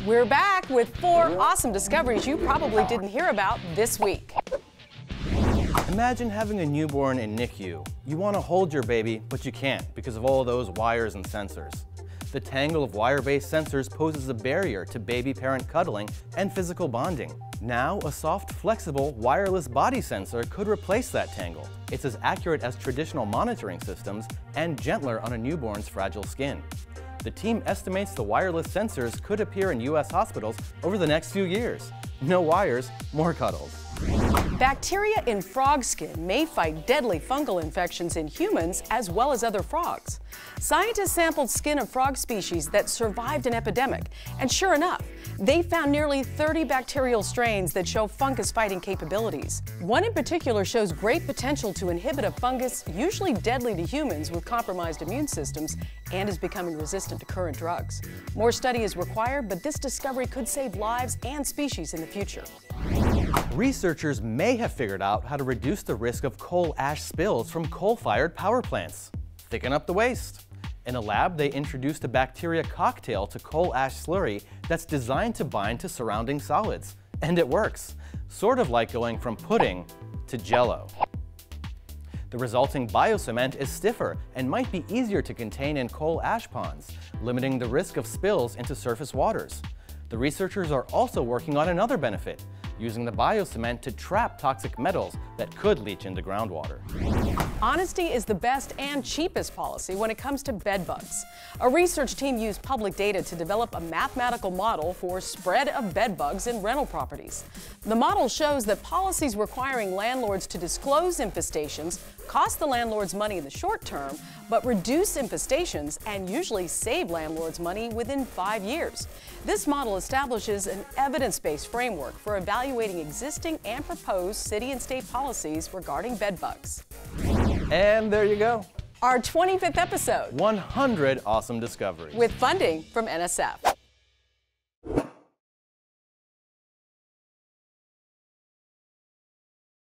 We're back with 4 awesome discoveries you probably didn't hear about this week. Imagine having a newborn in NICU. You want to hold your baby, but you can't because of all those wires and sensors. The tangle of wire-based sensors poses a barrier to baby-parent cuddling and physical bonding. Now, a soft, flexible, wireless body sensor could replace that tangle. It's as accurate as traditional monitoring systems and gentler on a newborn's fragile skin. The team estimates the wireless sensors could appear in U.S. hospitals over the next few years. No wires, more cuddles. Bacteria in frog skin may fight deadly fungal infections in humans as well as other frogs. Scientists sampled skin of frog species that survived an epidemic, and sure enough, they found nearly 30 bacterial strains that show fungus-fighting capabilities. One in particular shows great potential to inhibit a fungus usually deadly to humans with compromised immune systems and is becoming resistant to current drugs. More study is required, but this discovery could save lives and species in the future. Researchers may have figured out how to reduce the risk of coal ash spills from coal-fired power plants. Thicken up the waste. In a lab, they introduced a bacteria cocktail to coal ash slurry that's designed to bind to surrounding solids. And it works, sort of like going from pudding to Jell-O. The resulting biocement is stiffer and might be easier to contain in coal ash ponds, limiting the risk of spills into surface waters. The researchers are also working on another benefit, using the biocement to trap toxic metals that could leach into groundwater. Honesty is the best and cheapest policy when it comes to bed bugs. A research team used public data to develop a mathematical model for spread of bed bugs in rental properties. The model shows that policies requiring landlords to disclose infestations cost the landlords money in the short term, but reduce infestations and usually save landlords money within 5 years. This model establishes an evidence-based framework for evaluating existing and proposed city and state policies regarding bed bugs. And there you go. Our 25th episode. 100 awesome discoveries. With funding from NSF.